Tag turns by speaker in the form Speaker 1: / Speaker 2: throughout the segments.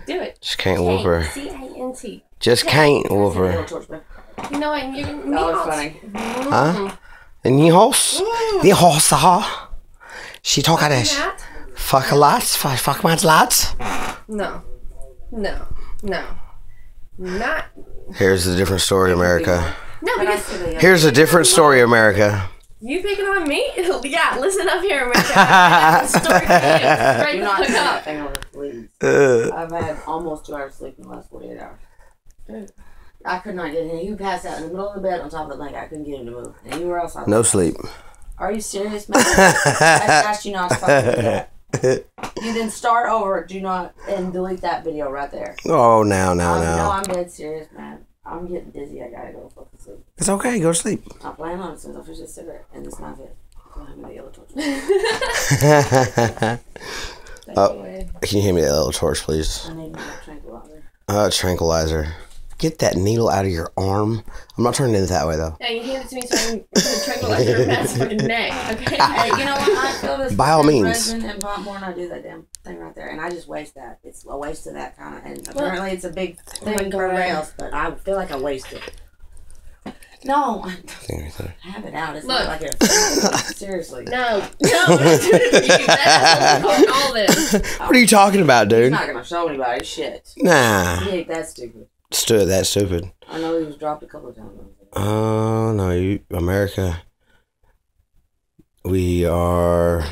Speaker 1: Do it.
Speaker 2: Just can't whoop her.
Speaker 1: C-A-N-T.
Speaker 2: Just can't whoop her.
Speaker 1: You know what? You're
Speaker 3: That was funny.
Speaker 2: Huh? And the horse, She talk like this. Fuck a lot. Fuck my lads.
Speaker 1: No. Not.
Speaker 2: Here's a different story, America.
Speaker 1: No, because
Speaker 2: Here's a different story, America.
Speaker 1: you picking on me? Yeah, listen up here, America. I have a story for you. Straight
Speaker 3: Do
Speaker 1: the
Speaker 3: not
Speaker 1: fuck
Speaker 3: do that
Speaker 1: up.
Speaker 3: thing over, please. I've had almost 2 hours sleep in the last 48 hours. I could not get him. He passed out in the middle of the bed on top of the blanket. I couldn't get him to move. Anywhere else.
Speaker 2: No sleep.
Speaker 3: Are you serious, man? I asked you not to fucking do that. You then start over. Do not and delete that video right there.
Speaker 2: Oh, now.
Speaker 3: No, I'm dead serious, man. I'm getting dizzy. I gotta go fucking sleep.
Speaker 2: It's okay. Go to sleep.
Speaker 3: I'm planning on it as soon as I finish this cigarette and this knife it. Go hand me the yellow torch.
Speaker 2: Can you hand me that little torch, please?
Speaker 3: I need a tranquilizer.
Speaker 2: Tranquilizer. Get that needle out of your arm. I'm not turning it that way, though.
Speaker 1: Yeah, you hand it to me so I can put a tranquilizer in Matt's fucking neck, okay?
Speaker 3: Hey, you know what? I feel this.
Speaker 2: By all means.
Speaker 3: Resin and more than I do that damn thing right there, and I just waste that. It's a waste of that kind of, and apparently it's a big thing for everybody else, but I feel like I waste it. No, I have it out. It's not like a seriously.
Speaker 1: No, we're not doing it for you. That's what we call this.
Speaker 2: What are you talking about,
Speaker 3: He's
Speaker 2: dude?
Speaker 3: not gonna show anybody shit.
Speaker 2: Nah.
Speaker 3: He ain't that stupid.
Speaker 2: That's stupid.
Speaker 3: I know he was dropped a couple of times.
Speaker 2: Oh, no, America. We are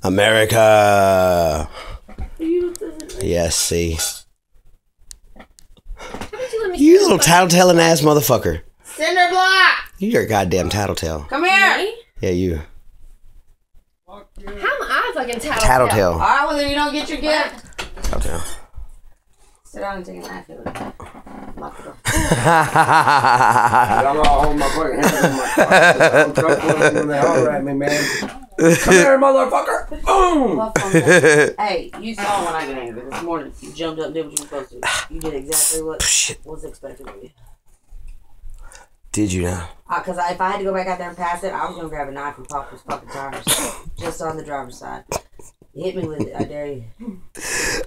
Speaker 2: America. Yes, see. You little tattletailing ass motherfucker.
Speaker 3: Cinder block!
Speaker 2: You're a goddamn tattletale.
Speaker 3: Come here!
Speaker 1: Me?
Speaker 2: Yeah, you.
Speaker 1: How am I fucking tattletale?
Speaker 2: Tattletale.
Speaker 3: Alright, well then you don't get your gift.
Speaker 2: Tattletale.
Speaker 3: Sit down and take a nap. Lock the door.
Speaker 4: I'm all holding my fucking hands in my car. When they holler at me, man. Come here, motherfucker! Boom!
Speaker 3: Hey, you saw when I got angry this morning. You jumped up and did what you were supposed to. You did exactly what was expected of you.
Speaker 2: Did you now?
Speaker 3: Because if I had to go back out there and pass it, I was going to grab a knife and pop his fucking tires. Just on the driver's side. Hit me with it, I dare you.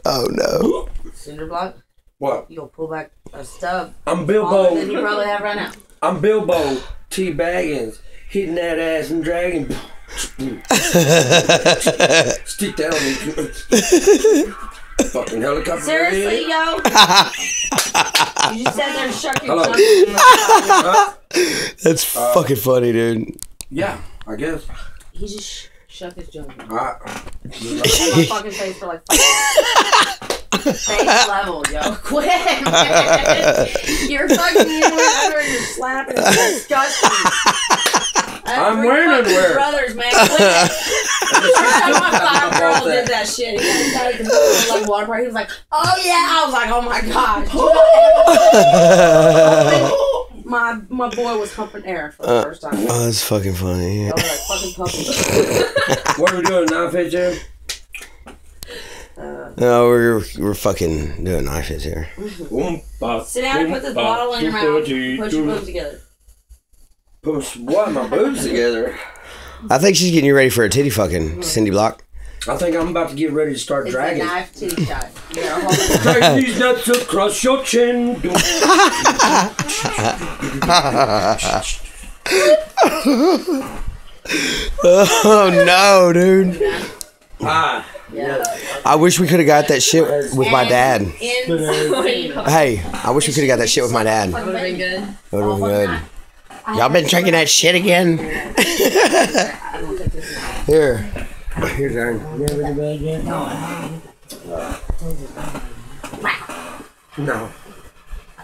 Speaker 2: Oh, no.
Speaker 3: Cinder block?
Speaker 4: What?
Speaker 3: You gonna pull back a stub?
Speaker 4: I'm
Speaker 3: Smaller than you
Speaker 4: Bilbo.
Speaker 3: probably have right now.
Speaker 4: I'm Bilbo T. Baggins. Hitting that ass and dragging. Stick that on me. Fucking helicopter.
Speaker 3: Seriously, yo? You just sat there and shook your
Speaker 4: Hello.
Speaker 3: junk.
Speaker 2: That's fucking funny, dude.
Speaker 4: Yeah, I guess.
Speaker 3: He just shook his junk. On
Speaker 4: Alright.
Speaker 3: my fucking face for like 5 minutes. Face level, yo. Quit, man. You're fucking you underwear and you're slapping. It's disgusting.
Speaker 4: I'm wearing underwear.
Speaker 3: Brothers, man. Quit. First time my 5-year-old did that shit. He got in the like water park. He was like, "Oh yeah." I was like, "Oh my god." My boy was humping air for the first time.
Speaker 2: Oh, that's fucking funny.
Speaker 3: I was like fucking pumping.
Speaker 4: What are we doing? Knife edge here?
Speaker 2: No, we're fucking doing knife hits here.
Speaker 3: Sit down and put this bottle in your mouth. Push your boobs together.
Speaker 4: Push what? My boobs together.
Speaker 2: I think she's getting you ready for a titty fucking, Cindy Block.
Speaker 4: I think I'm about to get ready to start
Speaker 3: It's
Speaker 4: dragging.
Speaker 3: a knife titty shot. You gotta hold it.
Speaker 4: Drag these nuts across your chin.
Speaker 2: Oh no, dude.
Speaker 4: Ah.
Speaker 3: Yeah.
Speaker 2: I wish we could have got that shit with my dad.
Speaker 3: Insane.
Speaker 2: Hey, I wish we could have got that shit with my dad.
Speaker 1: That would have been good.
Speaker 2: That would have been good. Y'all been drinking that shit again? Here. Here's Aaron. You have any bag yet? No.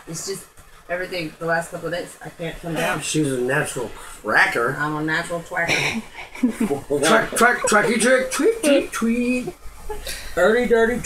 Speaker 3: It's just everything the last couple of days. I can't come down.
Speaker 4: She's a natural cracker.
Speaker 3: I'm a natural twacker.
Speaker 4: Tracky trick, tweet, tweet, tweet. Early dirty